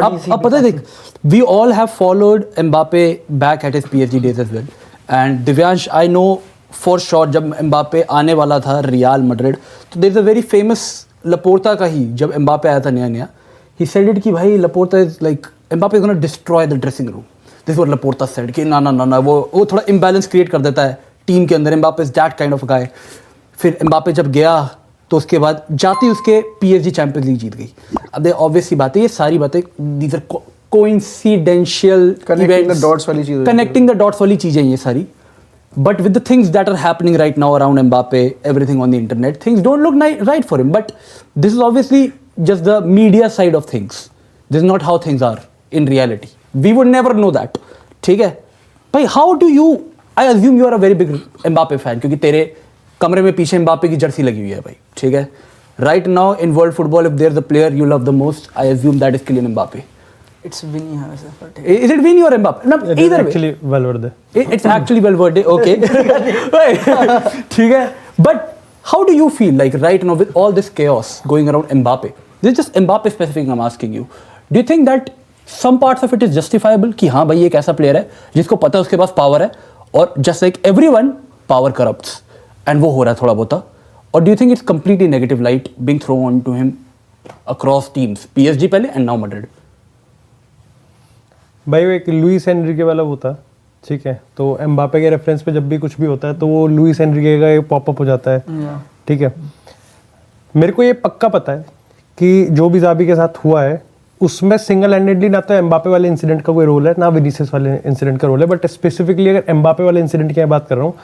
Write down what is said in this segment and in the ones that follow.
अब पता है देख, we all have followed Mbappe back at his PSG days as well. And Divyansh, I know for sure जब Mbappe आने वाला था रियल मैड्रिड, तो there is a very famous Laporta का ही, जब Mbappe आया था नया, he said it कि भाई Laporta is like Mbappe is gonna destroy the dressing room. This is what Laporta said कि ना वो थोड़ा imbalance create कर देता है टीम के अंदर. Mbappe is that kind of guy. फिर Mbappe जब गया तो उसके बाद जाते ही उसके PSG चैंपियंस लीग जीत गई. अब दे ऑब्वियस सी बात है, ये सारी बातें these are coincidental connecting the dots वाली चीज़ें ये सारी. But with the things that are happening right now around Mbappe, everything on the internet, things don't look right for him. But this is obviously just the media side of things. This is not how things are in reality. We would never know that. ठीक है भाई. How do you, I assume you are a very big Mbappe fan क्योंकि तेरे कमरे में पीछे Mbappe की Jersey लगी हुई है भाई. ठीक है. Right now in world football, if there's a player you love the most, I assume that is Kylian Mbappe. It's Vinny, is it Vinny or Mbappe? No, either way. Actually Valverde. It's actually Valverde. Okay. ठीक है. But how do you feel like right now with all this chaos going around Mbappe? This is just Mbappe specific I'm asking you. Do you think that some parts of it is justifiable कि हाँ भाई ये एक ऐसा player है जिसको पता है उसके पास पावर है और just like everyone power corrupts and वो हो रहा है थोड़ा बहुत, or do you think it's completely negative light being thrown to him across teams, PSG पहले and now Madrid? भाई वो एक लुइस एनरिके वाला वो था, ठीक है, तो एम्बापे के रेफरेंस पे जब भी कुछ भी होता है तो वो लुइस एनरिके का एक पॉपअप हो जाता है. ठीक है. मेरे को ये पक्का पता है कि जो भी ज़ाबी के साथ हुआ है उसमें सिंगल हैंडेडली ना तो एम्बापे वाले इंसिडेंट का कोई रोल है ना विनीसियस वाले इंसिडेंट का रोल है. बट स्पेसिफिकली अगर एम्बापे वाले इंसिडेंट की बात कर रहा हूँ,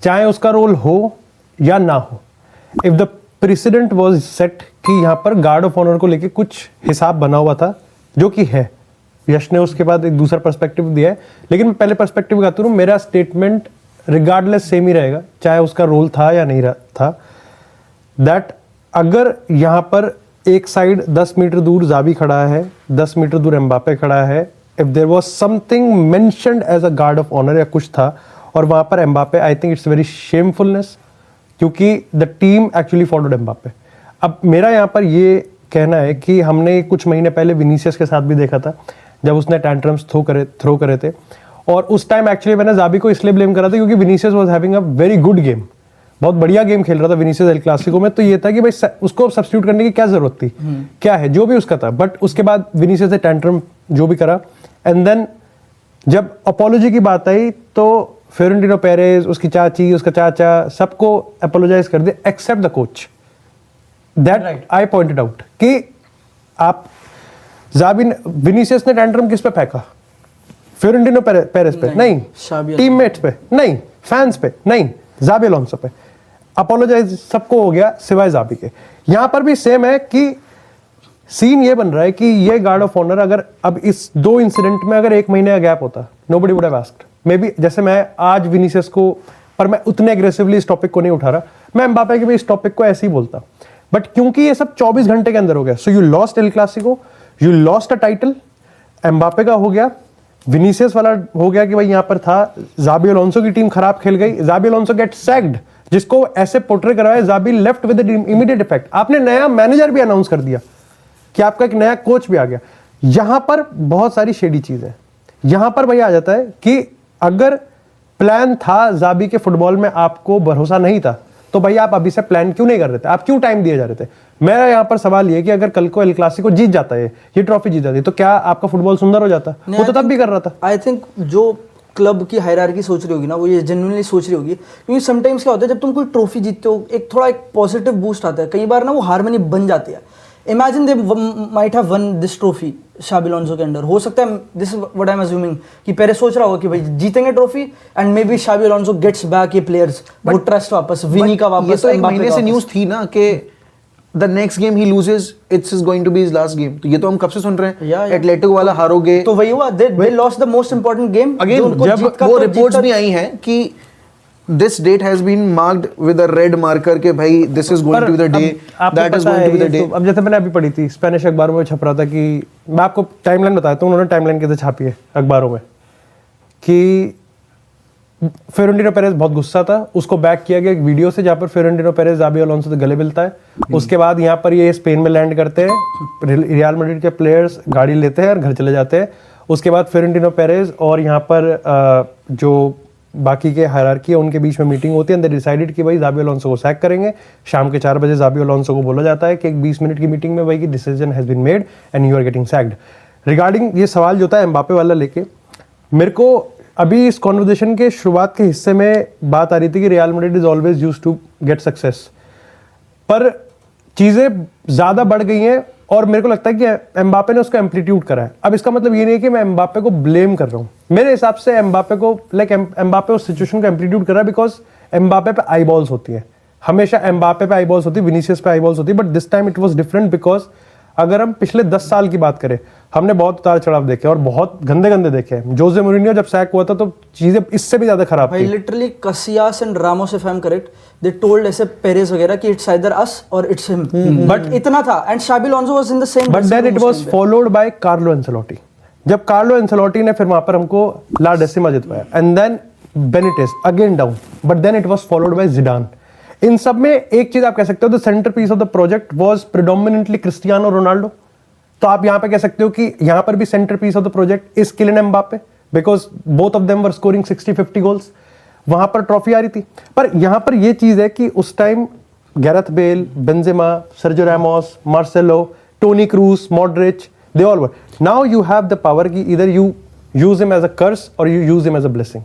चाहे उसका रोल हो या ना हो, if the president was set कि यहाँ पर गार्ड ऑफ ऑनर को लेकर कुछ हिसाब बना हुआ था, जो कि है. यश ने उसके बाद एक दूसरा पर्सपेक्टिव दिया है, लेकिन मैं पहले पर्सपेक्टिव कहता हूँ, मेरा स्टेटमेंट रिगार्डलेस सेम ही रहेगा चाहे उसका रोल था या नहीं था. दैट अगर यहाँ पर एक साइड 10 मीटर दूर ज़ाबी खड़ा है, 10 मीटर दूर एम्बापे खड़ा है, if there was something mentioned as a guard of honour या कुछ था और वहाँ पर Mbappe, I think it's very shamefulness क्योंकि the team actually followed Mbappe. अब मेरा यहाँ पर ये कहना है कि हमने कुछ महीने पहले विनीसियस के साथ भी देखा था जब उसने टैंट्रम्स थ्रो करे थे, और उस टाइम एक्चुअली मैंने ज़ाबी को इसलिए ब्लेम करा था क्योंकि Vinicius was having a very good game, बहुत बढ़िया गेम खेल रहा था विनीसियस एल क्लासिको में. तो ये था कि भाई उसको सब्स्टिट्यूट करने की क्या जरूरत थी, क्या है जो भी उसका था. बट उसके बाद विनीसियस ने टैंट्रम जो भी करा, एंड देन जब अपोलॉजी की बात आई तो फ्लोरेंटिनो पेरेज, उसकी चाची, उसका चाचा, सबको अपोलोजाइज कर दिया except the coach. That I pointed out कि आप विनीसियस ने टैंट्रम किस पे फेंका? फ्लोरेंटिनो पेरेज पे नहीं, टीममेट्स पे नहीं, फैंस पे नहीं, ज़ाबी अलोंसो पे. अपोलोजाइज सबको हो गया सिवाय ज़ाबी के. यहां पर भी सेम है कि सीन ये बन रहा है कि ये गार्ड ऑफ ऑनर अगर अब इस दो इंसिडेंट में अगर एक महीने का गैप होता, nobody would have asked. May be जैसे मैं आज विनीसियस को, पर मैं उतने एग्रेसिवली इस टॉपिक को नहीं उठा रहा, मैं एम्बापे के भी इस टॉपिक को ऐसे ही बोलता. बट क्योंकि ये सब 24 घंटे के अंदर हो गया, so you lost El Clasico, you lost a title. Mbappe का हो गया, विनीसियस वाला हो गया कि भाई यहाँ पर था, ज़ाबी अलोंसो की टीम खराब खेल गई, ज़ाबी अलोंसो गेट सैक्ड, जिसको ऐसे पोर्ट्रे करवाया, ज़ाबी लेफ्ट विद इमीडिएट इफेक्ट. आपने नया मैनेजर भी अनाउंस कर दिया कि आपका एक नया कोच भी आ गया. यहां पर बहुत सारी शेडी चीजें. यहां पर भैया आ जाता है कि अगर प्लान था, ज़ाबी के फुटबॉल में आपको भरोसा नहीं था, तो भैया आप अभी से प्लान क्यों नहीं कर रहे थे? आप क्यों टाइम दिए जा रहे थे? मेरा यहाँ पर सवाल ये कि अगर कल को एल क्लासिको जीत जाता है, ये ट्रॉफी जीत जाती, तो क्या आपका फुटबॉल सुंदर हो जाता? वो तो तब भी कर रहा था. आई थिंक जो क्लब की हायरार्की सोच रही होगी ना, वो ये जेन्युइनली सोच रही होगी, क्योंकि समटाइम्स क्या होता है जब तुम कोई ट्रॉफी जीतते हो, एक थोड़ा एक पॉजिटिव बूस्ट आता है. कई बार ना वो हारमोनी बन जाती है. Imagine they might have won this trophy Xabi Alonso के अंडर. हो सकता है, this is what I am assuming, कि पेरेज सोच रहा होगा कि भाई जीतेंगे trophy and maybe Xabi Alonso gets back ये प्लेयर्स, वो ट्रस्ट वापस, विनी का वापस. ये तो एक महीने से न्यूज़ थी ना कि द नेक्स्ट गेम ही loses, it's is going to be his last game. तो ये तो हम कब से सुन रहे हैं, एटलेटिको वाला हारोगे, तो वही हुआ, they lost the most important game. Again जब वो रिपोर्ट्स भी आई हैं कि this date has been marked with a red marker के भाई this is going to be the day, that is going to be the day. अब जैसे मैंने अभी पढ़ी थी, स्पेनिश अखबारों में छप रहा था कि, मैं आपको टाइमलाइन बताता हूँ, उन्होंने टाइमलाइन कैसे छापी है अखबारों में, कि फ्लोरेंटिनो पेरेज बहुत गुस्सा था, उसको बैक किया गया एक वीडियो से जहाँ पर फ्लोरेंटिनो पेरेज ज़ाबी अलोंसो से गले मिलता है। उसके बाद यहाँ पर ये स्पेन में लैंड करते हैं, रियल मैड्रिड के प्लेयर्स गाड़ी लेते हैं और घर चले जाते हैं। उसके बाद फ्लोरेंटिनो पेरेज और यहाँ पर जो बाकी के हायरार्की है उनके बीच में मीटिंग होती है एंड दे डिसाइडेड कि भाई ज़ाबी अलोंसो को सैक करेंगे। शाम के 4 बजे ज़ाबी अलोंसो को बोला जाता है कि एक 20 मिनट की मीटिंग में भाई की decision has been made and you are getting sacked. Regarding ये सवाल जो था एम्बापे वाला लेके, मेरे को अभी इस कॉन्वर्जेशन के शुरुआत के हिस्से में बात आ रही थी कि Real Madrid is always used to get success, पर चीज़ें ज़्यादा बढ़ गई हैं और मेरे को लगता है कि एम्बापे ने उसका एम्पलीट्यूड करा है। अब इसका मतलब ये नहीं है कि मैं एम्बापे को ब्लेम कर रहा हूँ, मेरे हिसाब से एम्बापे को एम्बापे उस सिचुएशन का एम्पलीट्यूड कर रहा है बिकॉज एम्बापे पे आई बॉल्स होती है, हमेशा एम्बापे पे आई बॉल्स होती है, विनीसियस पे आई बॉल्स होती है, but this time it was different because अगर हम पिछले 10 साल की बात करें, हमने बहुत उतार चढ़ाव देखे और बहुत गंदे गंदे देखे हैं। जोसे मूरिन्हो जब सैक हुआ था तो चीजें इससे भी ज्यादा खराब भाई थी। Literally Casillas and Ramos if I am correct, they told ऐसे पेरेज वगैरह कि इट्स आइदर अस और इट्स हिम, बट इतना था and Xabi Alonso was in the same, but then it was followed by Carlo Ancelotti. जब Carlo Ancelotti ने फिर वहां पर हमको ला डेसिमा जितवाया and then Benitez again down, but then it was followed by Zidane. इन सब में एक चीज आप कह सकते हो, the centre piece of the project was predominantly Cristiano Ronaldo. तो आप यहां पे कह सकते हो कि यहां पर भी centre piece of the project is Kylian Mbappe because both of them were scoring 60-50 goals. वहां पर ट्रॉफी आ रही थी, पर यहां पर ये चीज है कि उस time Gareth Bale, Benzema, Sergio Ramos, Marcelo, Toni Kroos, Modric, they all were. Now you have the power कि इधर you use him as a curse और you use him as a blessing.